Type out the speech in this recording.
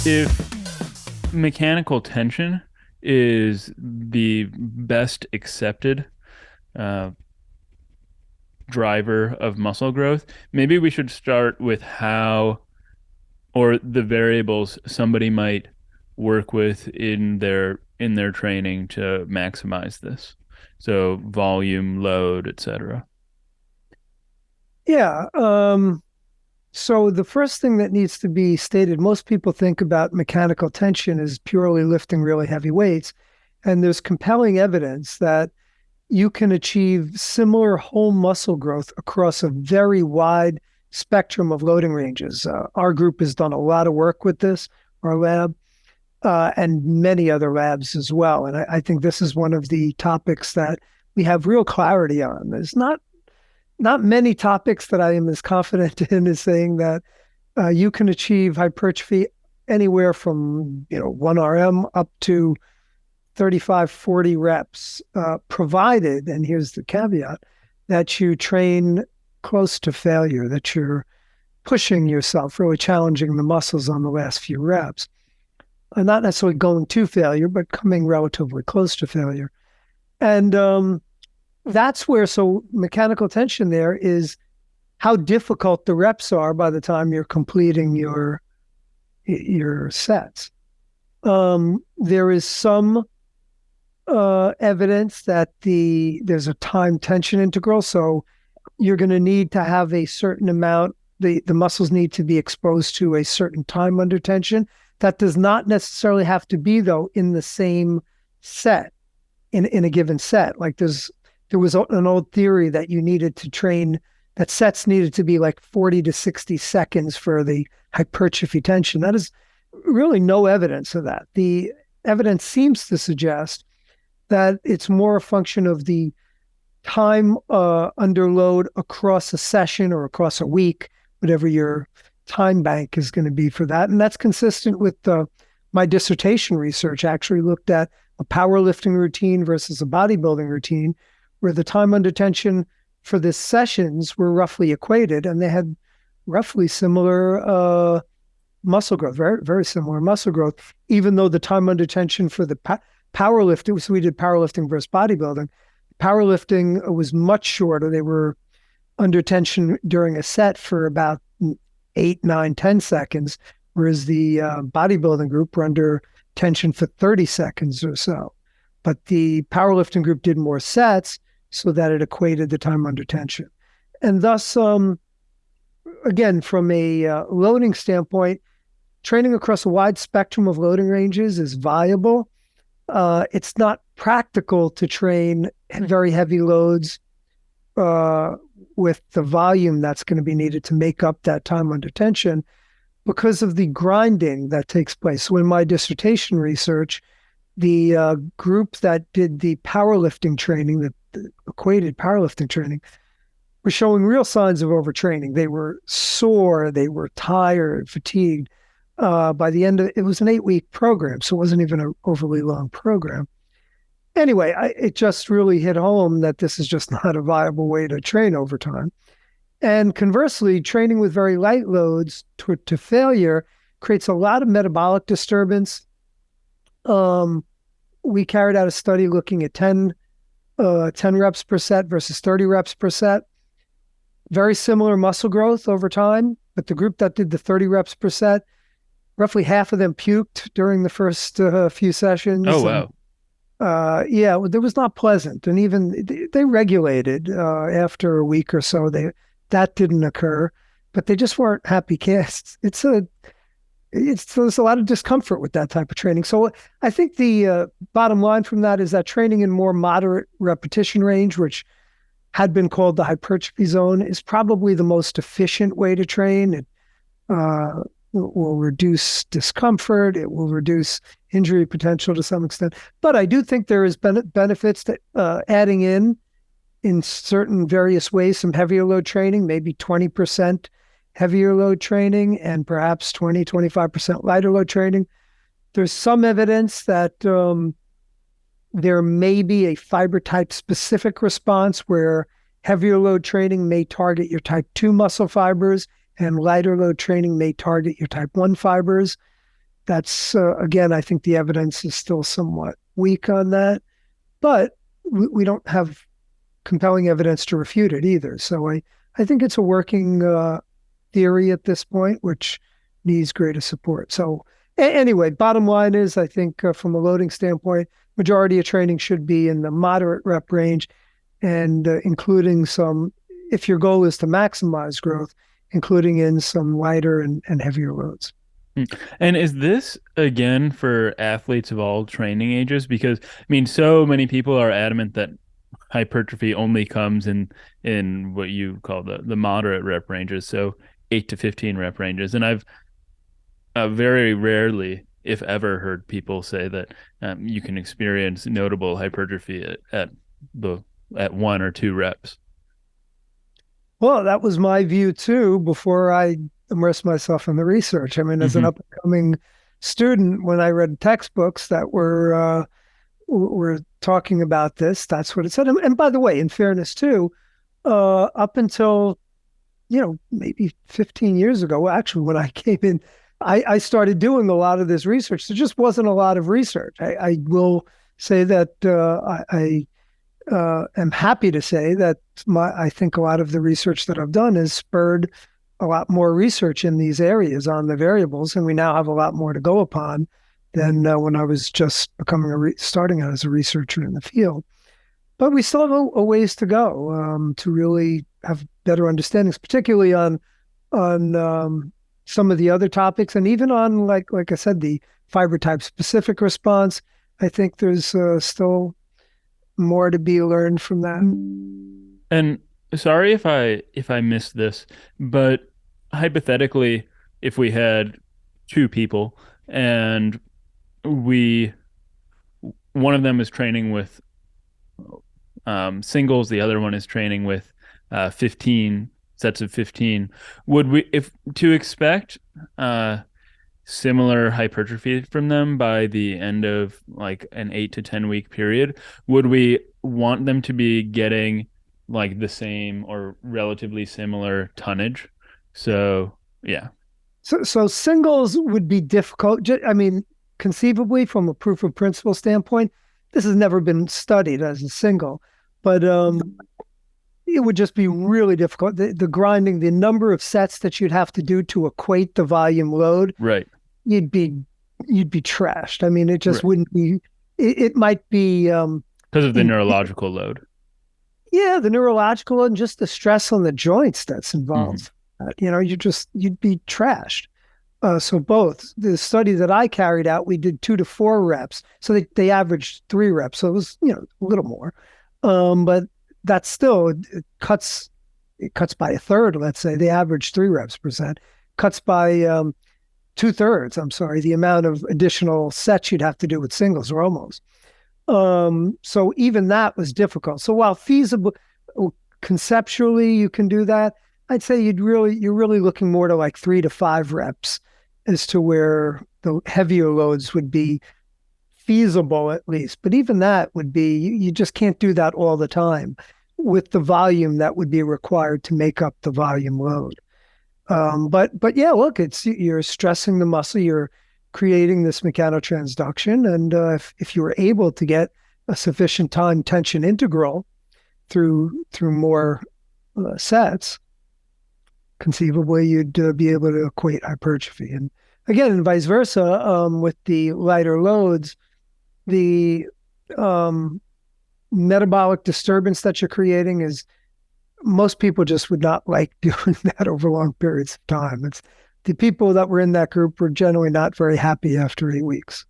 If mechanical tension is the best accepted uh, driver of muscle growth, maybe we should start with how or the variables somebody might work with in their training to maximize this. So volume, load, etc. Yeah. So the first thing that needs to be stated, most people think about mechanical tension as purely lifting really heavy weights. And there's compelling evidence that you can achieve similar whole muscle growth across a very wide spectrum of loading ranges. Our group has done a lot of work with this, our lab, and many other labs as well. And I think this is one of the topics that we have real clarity on. There's not many topics that I am as confident in as saying that you can achieve hypertrophy anywhere from 1 RM up to 35, 40 reps, provided, and here's the caveat, that you train close to failure, that you're pushing yourself, really challenging the muscles on the last few reps. And not necessarily going to failure, but coming relatively close to failure. And that's where, so mechanical tension there is how difficult the reps are by the time you're completing your sets. There is some evidence that there's a time tension integral. So you're going to need to have a certain amount, the muscles need to be exposed to a certain time under tension. That does not necessarily have to be, though, in the same set, in a given set. Like there was an old theory that you needed to train, that sets needed to be like 40 to 60 seconds for the hypertrophy tension. That is really no evidence of that. The evidence seems to suggest that it's more a function of the time under load across a session or across a week, whatever your time bank is going to be for that. And that's consistent with my dissertation research. Actually looked at a powerlifting routine versus a bodybuilding routine, where the time under tension for the sessions were roughly equated, and they had roughly similar muscle growth, very, very similar muscle growth, even though the time under tension for the powerlifting, so we did powerlifting versus bodybuilding, powerlifting was much shorter. They were under tension during a set for about 8, 9, 10 seconds, whereas the bodybuilding group were under tension for 30 seconds or so. But the powerlifting group did more sets so that it equated the time under tension. And thus, again, from a loading standpoint, training across a wide spectrum of loading ranges is viable. It's not practical to train very heavy loads with the volume that's going to be needed to make up that time under tension because of the grinding that takes place. So in my dissertation research, the group that did the powerlifting training, the equated powerlifting training, were showing real signs of overtraining. They were sore, they were tired, fatigued. By the end of it was an 8-week program, so it wasn't even an overly long program. Anyway, it just really hit home that this is just not a viable way to train over time. And conversely, training with very light loads to failure creates a lot of metabolic disturbance. We carried out a study looking at 10 reps per set versus 30 reps per set. Very similar muscle growth over time, but the group that did the 30 reps per set, roughly half of them puked during the first few sessions. Oh, wow. Yeah, it was not pleasant. And even they regulated after a week or so. That didn't occur, but they just weren't happy casts. There's a lot of discomfort with that type of training. So I think the bottom line from that is that training in more moderate repetition range, which had been called the hypertrophy zone, is probably the most efficient way to train. It will reduce discomfort. It will reduce injury potential to some extent. But I do think there is benefits to adding in certain various ways, some heavier load training, maybe 20% heavier load training and perhaps 20, 25% lighter load training. There's some evidence that there may be a fiber type specific response where heavier load training may target your type 2 muscle fibers and lighter load training may target your type 1 fibers. that's again, I think the evidence is still somewhat weak on that, but we don't have compelling evidence to refute it either. So I think it's a working theory at this point, which needs greater support. So anyway, bottom line is, I think from a loading standpoint, majority of training should be in the moderate rep range, and including some, if your goal is to maximize growth, including in some lighter and heavier loads. And is this again for athletes of all training ages? Because I mean, so many people are adamant that hypertrophy only comes in what you call the moderate rep ranges, so 8 to 15 rep ranges. And I've very rarely, if ever, heard people say that you can experience notable hypertrophy at 1 or 2 reps. Well, that was my view too before I immersed myself in the research. I mean, as an Hmm. up and coming student, when I read textbooks that were talking about this, that's what it said. And by the way, in fairness too, up until maybe 15 years ago, well, actually, when I came in, I started doing a lot of this research. There just wasn't a lot of research. I will say that I am happy to say that I think a lot of the research that I've done has spurred a lot more research in these areas on the variables, and we now have a lot more to go upon than when I was just starting out as a researcher in the field. But we still have a ways to go to really have better understandings, particularly on some of the other topics, and even on like I said, the fiber type specific response. I think there's still more to be learned from that. And sorry if I missed this, but hypothetically, if we had 2 people and we one of them is training with singles, the other one is training with 15 sets of 15, would we, if to expect uh, similar hypertrophy from them by the end of like an 8 to 10 week period, would we want them to be getting like the same or relatively similar tonnage? So, yeah. So singles would be difficult. I mean, conceivably, from a proof of principle standpoint, this has never been studied as a single, but it would just be really difficult. The grinding, the number of sets that you'd have to do to equate the volume load, Right. you'd be trashed. I mean, it just Right. wouldn't be. It might be Because of the in neurological load. yeah, the neurological and just the stress on the joints that's Hmm. involved. You'd be trashed. So both the study that I carried out, we did 2 to 4 reps. So they averaged 3 reps. So it was, a little more. But that's still, it cuts by a third, let's say. They average 3 reps per set. Cuts by 2/3, I'm sorry, the amount of additional sets you'd have to do with singles, or almost. So even that was difficult. So while feasible, conceptually you can do that, I'd say you're really looking more to like 3 to 5 reps as to where the heavier loads would be feasible at least. But even that would be, you just can't do that all the time with the volume that would be required to make up the volume load. But yeah, look, you're stressing the muscle, you're creating this mechanotransduction, and if you were able to get a sufficient time tension integral through more sets, conceivably you'd be able to equate hypertrophy. And again, and vice versa, with the lighter loads, the metabolic disturbance that you're creating is, most people just would not like doing that over long periods of time. It's the people that were in that group were generally not very happy after 8 weeks.